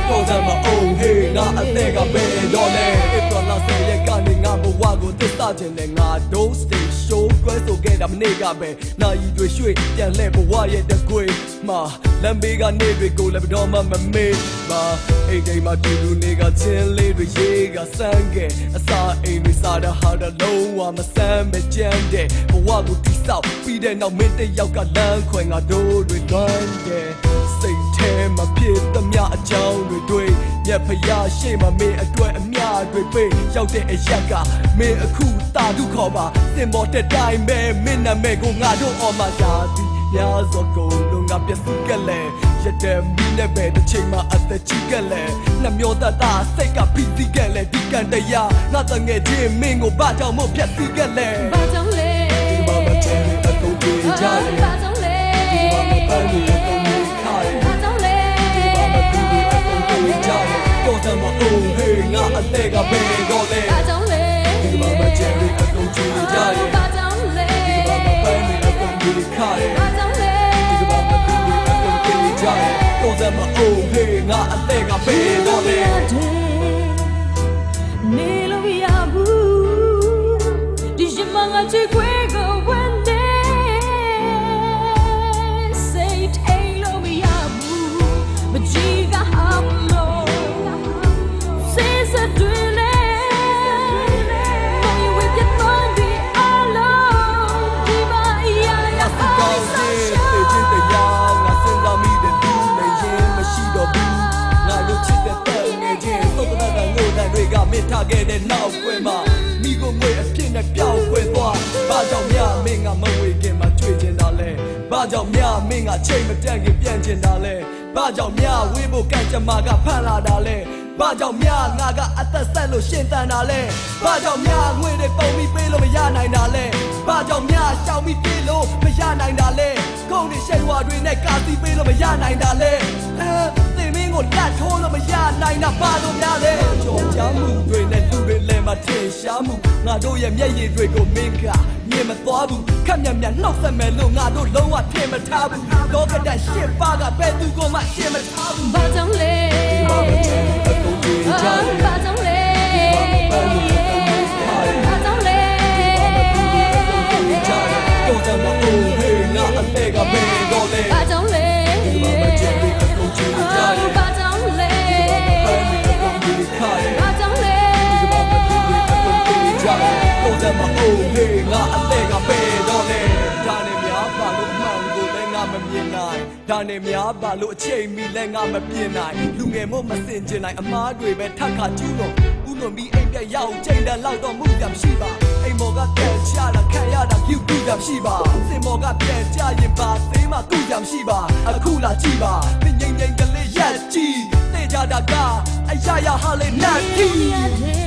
တော့တယ်မအောင်ဟေးငါအသက်ကပဲတော့လေတော်လာစေရကနေငါဘဝကိုသစ္စာခြင်းနဲ့ငါတို့ stay show တွဲဆိုခဲ့တာမနေ့ကပဲနိုင်တွေရွှေ့ပြန်လှည့်ဘဝရဲ့တကွေမှာလမ်းဘေးကနေတွေကိုလည်းဘတော်မှမမေ့ပါအိမ်တိုင်းမှာတူတူနေကချင်းလေးတွေရေးကစမ်းခဲ့အစာအိမ်တွေစားတာဟာတော့လုံးဝမဆမ်းမကြမ်းတဲ့ဘဝကိုတိဆောက်ပြီးတဲ့နောက်မင်းတယောက်ကလမ်းခွဲငါတို့တွေလွမ်းတယ်စိတ်ထဲမှာဖြစ်သမျှအကြောင်းတွေမြတ်ဖယားရှေ့မှာမင်းအတွက်အမြတွေပေးရောက်တဲ့အရက်ကမင်းအခုတာဒုခေါ်ပါစင်ပေါ်တဲ့တိုင်းပဲမင်းနာမည်ကိုငါတို့အော်မှာရာသီများစွာကုန်လုံးငါပြစ်စကလည်းရတဲ့မင်းနဲ့ပဲတစ်ချိန်မှာအသက်ကြီးကလည်းနှမျောတတ်တာစိတ်ကပြီးစီကလည်းဒီကန်တရားငါတငယ်ချင်းမင်းကိုဘာကြောင့်မို့ဖြတ်စီကလည်းဘာကြောင့်လဲဒီမှာမချင်အကုန်ပြေးကြတယ်ဘာကြောင့်လဲဒီမှာမပန်းနေအကုန်ပြေးခါတယ်ဘာကြောင့်လဲဒီမှာမတူဘူးအကုန်ပြေးကြတယ်တော့တယ်မအောင်ဟေးငါအသက်ကပဲတော့လေဘာကြောင့်လဲဒီမှာမချင်အကုန်ပြေးကြတယ်ဘာကြောင့်လဲဒီမှာမပန်းနေအကုန်ပြေးခါတယ်ဘာကြောင့်လဲဒီမှာမတူဘူးအကုန်ပြေးကြတယ်တော့တယ်မအောင်ဟေးငါအသက်ကပဲတော့လေနေလို့မရဘူးဒီရှင်မငါချစ်ခွေးကိုဝင်ထားခဲ့တဲ့နောက်ွယ်မှာမိကိုငွေအဖြစ်နဲ့ပျောက်ွယ်သွားဘာကြောင့်များမင်းကမဝေခင်မှာတွေ့ချင်တာလဲဘာကြောင့်များမင်းကချိန်မတန့်ခင်ပြန်ချင်တာလဲဘာကြောင့်များဝေးဖို့ကံကြမ္မာကဖန်လာတာလဲဘာကြောင့်များငါကအသက်ဆက်လို့ရှင်တန်တာလဲဘာကြောင့်များငွေတွေပုံပြီးပေးလို့မရနိုင်တာလဲဘာကြောင့်များရှောင်ပြီးပြေးလို့မရနိုင်တာလဲခုံးတွေရှယ်ဝါတွေနဲ့ကာစီပေးလို့မရနိုင်တာလဲသင်မင်းကိုလက်ထိုးလို့မရနိုင်တာဘာလို့များလဲကြော်ကြားမှုတွေနဲ့လူတွေလည်းမထင်ရှားမှုငါတို့ရဲ့မျက်ရည်တွေကိုမင်းကမြင်မသွားဘူးခက်မြတ်မြတ်နှောက်ဆက်မယ်လို့ငါတို့လုံးဝထင်မထားဘူးလောကတန်ရှစ်ပါးကဘယ်သူကိုမှရှင်းမထားဘူးဘာကြောင့်လဲဘာကြောင့်လဲဘာကြောင့်လဲတော့တယ်မအောင်ဟေးငါအသက်ကပဲတော့လေဘာကြောင့်လဲဒီမှာမချင်ဘူးအကုန်ချင်ကြတယ်ဘာကြောင့်လဲဘာကြောင့်လဲဒီမှာမတူဘူးအကုန်ချင်ကြတယ်တော့တယ်မအောင်ဟေးငါအသက်ကပဲတော့လေဒါနဲ့များပါလို့မှန်ကိုလည်းငါမမြင်နိုင်ဒါနဲ့များပါလို့အချိန်မီလည်းငါမပြင်းနိုင်လူငယ်မို့မစင်ကျင်နိုင်အမားတွေပဲထပ်ခါကျူးလို့ဦးလွန်ပြီးအိမ်ပြရောက်ချိန်တန်လောက်တော့မှုကမရှိပါအိမ်မော်ကပြန်ချတာခံရတာပြုတ်ပြတာရှိပါစင်မော်ကပြန်ချရင်ပါသေးမှသူ့ရမရှိပါအခုလာကြည့်ပါငိမ့်ငိမ့်ကလေးရက်ကြည့်သိကြတာကအရာရာဟာလေနတ်ကြီး